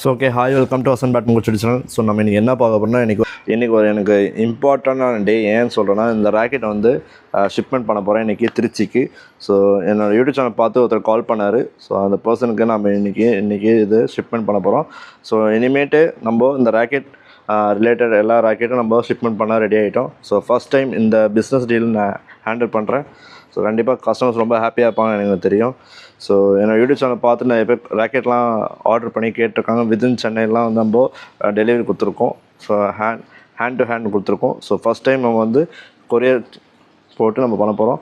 So okay hi welcome to வசன் பேட் முகச்சடி சேனல். ஸோ நம்ம இன்றைக்கி என்ன பார்க்க போகிறோம்னா இன்றைக்கி ஒரு எனக்கு இம்பார்ட்டண்டான டே. ஏன்னு சொல்கிறேன்னா, இந்த ராக்கெட்டை வந்து ஷிப்மெண்ட் பண்ண போகிறேன் இன்றைக்கி திருச்சிக்கு. ஸோ என்னோடய யூடியூப் சேனல் பார்த்து ஒருத்தர் கால் பண்ணார். ஸோ அந்த பர்சனுக்கு நம்ம இன்றைக்கி இது ஷிப்மெண்ட் பண்ண போகிறோம். ஸோ இனிமேட்டு நம்ம இந்த ராக்கெட் ரிலேட்டட் எல்லா ராக்கெட்டும் நம்ம ஷிப்மெண்ட் பண்ண ரெடி ஆகிட்டோம். ஸோ ஃபஸ்ட் டைம் இந்த பிஸ்னஸ் டீல் நான் ஹேண்டில் பண்ணுறேன். ஸோ கண்டிப்பாக கஸ்டமர்ஸ் ரொம்ப ஹாப்பியாக இருப்பாங்கன்னு எனக்கு தெரியும். ஸோ என்னோடய யூடியூப் சேனல் பார்த்து நிறைய பேர் ராக்கெட்லாம் ஆர்டர் பண்ணி கேட்டிருக்காங்க. வித்தின் சென்னைலாம் வந்து நம்ம டெலிவரி கொடுத்துருக்கோம். ஸோ ஹேண்ட் டு ஹேண்ட் கொடுத்துருக்கோம். ஸோ ஃபஸ்ட் டைம் நம்ம வந்து கொரியர் போட்டு நம்ம பண்ண போகிறோம்.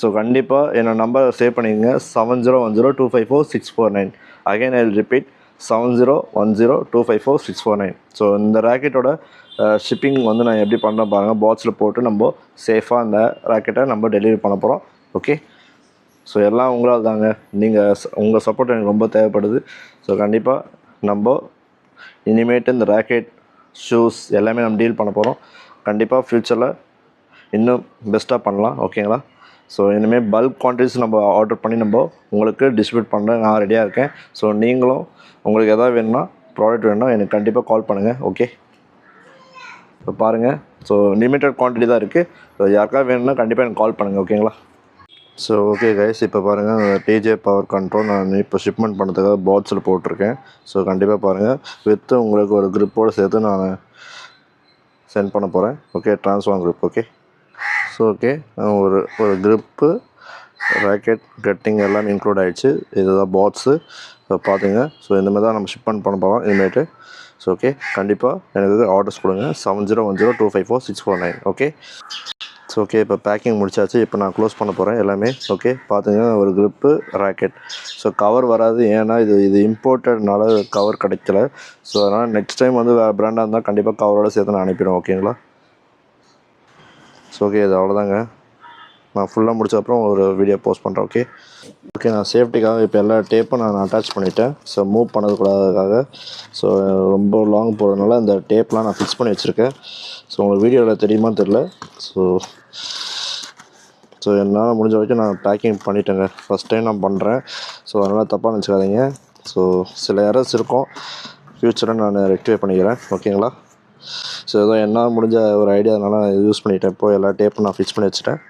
ஸோ கண்டிப்பாக என்னோடய நம்பரை சேவ் பண்ணிக்கோங்க. 7010254649. Again I will repeat 7010254649. So இந்த ராக்கெட்டோட ஷிப்பிங் வந்து நான் எப்படி பண்ணுறேன் பாருங்கள். பாக்ஸில் போட்டு நம்ம சேஃபாக அந்த ராக்கெட்டை நம்ம டெலிவரி பண்ண போகிறோம். ஓகே, ஸோ எல்லாம் உங்களால் தாங்க. உங்கள் சப்போர்ட் எனக்கு ரொம்ப தேவைப்படுது. ஸோ கண்டிப்பாக நம்ம இனிமேட்டு இந்த ராக்கெட் ஷூஸ் எல்லாமே நம்ம டீல் பண்ண போகிறோம். கண்டிப்பாக ஃப்யூச்சரில் இன்னும் பெஸ்ட்டாக பண்ணலாம். ஓகேங்களா? ஸோ இனிமேல் பல்க் குவான்டிட்டிஸ் நம்ம ஆர்டர் பண்ணி நம்ம உங்களுக்கு டிஸ்ட்ரிபியூட் பண்ண நான் ரெடியாக இருக்கேன். ஸோ நீங்களும் உங்களுக்கு எதாவது வேணும்னா ப்ராடக்ட் வேணும்னா எனக்கு கண்டிப்பாக கால் பண்ணுங்கள். ஓகே, இப்போ பாருங்கள். ஸோ லிமிட்டட் குவான்டிட்டி தான் இருக்குது. ஸோ யாருக்காவது வேணும்னா கண்டிப்பாக எனக்கு கால் பண்ணுங்கள். ஓகேங்களா? ஸோ ஓகே கைஸ், இப்போ பாருங்கள் டிஜே பவர் கண்ட்ரோல் நான் இப்போ ஷிப்மெண்ட் பண்ணுறதுக்காக பாக்ஸில் போட்டிருக்கேன். ஸோ கண்டிப்பாக பாருங்கள், வித்து உங்களுக்கு ஒரு க்ரிப்போடு சேர்த்து நான் சென்ட் பண்ண போகிறேன். Okay, transform grip. Okay, so okay, ஒரு க்ரிப்பு ராக்கெட் கட்டிங் எல்லாம் இன்க்ளூட் ஆகிடுச்சு. இதுதான் பாக்ஸு. ஸோ பார்த்துங்க. ஸோ இந்த மாதிரி தான் நம்ம ஷிப்மெண்ட் பண்ண போகிறோம் இனிமேட்டு. ஸோ ஓகே, கண்டிப்பாக எனக்கு ஆர்டர்ஸ் கொடுங்க. 7010254649. ஓகே, ஸோ ஓகே, இப்போ பேக்கிங் முடிச்சாச்சு. இப்போ நான் க்ளோஸ் பண்ண போகிறேன் எல்லாமே. ஓகே, பார்த்துங்க, ஒரு க்ரிப்பு ராக்கெட். ஸோ கவர் வராது, ஏன்னா இது இம்போர்ட்டட்னால கவர் கிடைக்கல. ஸோ அதனால் நெக்ஸ்ட் டைம் வந்து வேறு பிராண்டாக இருந்தால் கண்டிப்பாக கவரோடு சேர்த்து நான் அனுப்பிடுவேன். ஓகேங்களா? ஸோ ஓகே, இது அவ்வளோதாங்க. நான் ஃபுல்லாக முடிச்ச ஒரு வீடியோ போஸ்ட் பண்ணுறேன். ஓகே, நான் சேஃப்டிக்காக இப்போ எல்லா டேப்பும் நான் அட்டாச் பண்ணிவிட்டேன். ஸோ மூவ் பண்ணக்கூடாததுக்காக. ஸோ ரொம்ப லாங் போகிறதுனால இந்த டேப்லாம் நான் ஃபிக்ஸ் பண்ணி வச்சுருக்கேன். ஸோ உங்களுக்கு வீடியோவில் தெரியுமான்னு தெரில. ஸோ என்னால் முடிஞ்ச வரைக்கும் நான் பேக்கிங் பண்ணிட்டேங்க. ஃபஸ்ட் டைம் நான் பண்ணுறேன். ஸோ அதனால் தப்பாக நினச்சிக்காதீங்க. ஸோ சில எரர்ஸ் இருக்கும், ஃப்யூச்சரை நான் ரெக்டிஃபை பண்ணிக்கிறேன். ஓகேங்களா? ஸோ ஏதோ என்னால் முடிஞ்ச ஒரு ஐடியானால நான் யூஸ் பண்ணிட்டேன். இப்போ எல்லா டேப்பும் நான் ஃபிக்ஸ் பண்ணி வச்சுட்டேன்.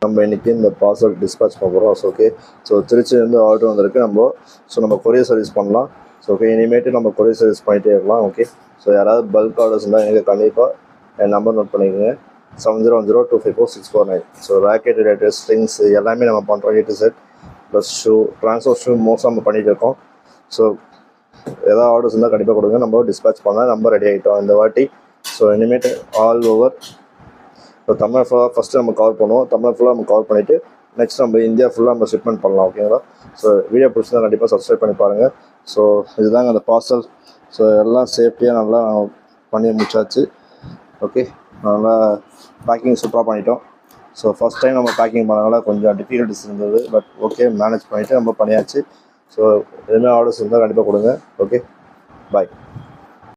நம்ம இன்றைக்கி இந்த பார்சல் டிஸ்பேச் பண்ண போகிறோம். ஸோ ஓகே, ஸோ திருச்சிலேருந்து ஆர்டர் வந்திருக்கு. நம்ம கொரியர் சர்வீஸ் பண்ணலாம். ஸோ ஓகே, இனிமேட்டு நம்ம கொரியர் சர்வீஸ் பண்ணிகிட்டே இருக்கலாம். ஓகே, ஸோ யாராவது பல்க் ஆர்டர்ஸ் இருந்தால் எனக்கு கண்டிப்பாக என் நம்பர் நோட் பண்ணிக்கோங்க. 7010254649. ஸோ ராக்கெட் ரிலேட்டட் ஸ்ட்ரிங்ஸ் எல்லாமே நம்ம பண்ணுறோம். A to Z plus shoe, transfer shoe மோஸ்ட்டாக நம்ம பண்ணிகிட்டு இருக்கோம். ஸோ எதாவது ஆர்டர்ஸ் இருந்தால் கண்டிப்பாக கொடுங்க. நம்ம டிஸ்பேச் பண்ணால் நம்ம ரெடி ஆகிட்டோம் இந்த வாட்டி. ஸோ இனிமேட்டு ஆல் ஓவர் இப்போ தமிழ் ஃபுல்லாக ஃபஸ்ட்டு நம்ம கவர் பண்ணுவோம். தமிழ் ஃபுல்லாக நம்ம கவர் பண்ணிவிட்டு நெக்ஸ்ட் நம்ம இந்தியா ஃபுல்லாக நம்ம ஷிப்மெண்ட் பண்ணலாம். ஓகேங்களா? ஸோ வீடியோ பிடிச்சிருந்தா கண்டிப்பாக சப்ஸ்கிரைப் பண்ணி பாருங்கள். ஸோ இதுதாங்க அந்த பார்சல். ஸோ எல்லாம் சேஃப்டியாக நல்லா பண்ணி முடிச்சாச்சு. ஓகே, நல்லா பேக்கிங் சூப்பராக பண்ணிட்டோம். ஸோ ஃபஸ்ட் டைம் நம்ம பேக்கிங் பண்ணனால கொஞ்சம் டிஃபிகல்ட்டிஸ் இருந்தது. பட் ஓகே, மேனேஜ் பண்ணிவிட்டு நம்ம பண்ணியாச்சு. ஸோ எதுவுமே ஆர்டர்ஸ் இருந்தால் கண்டிப்பாக கொடுங்க. ஓகே, பாய்.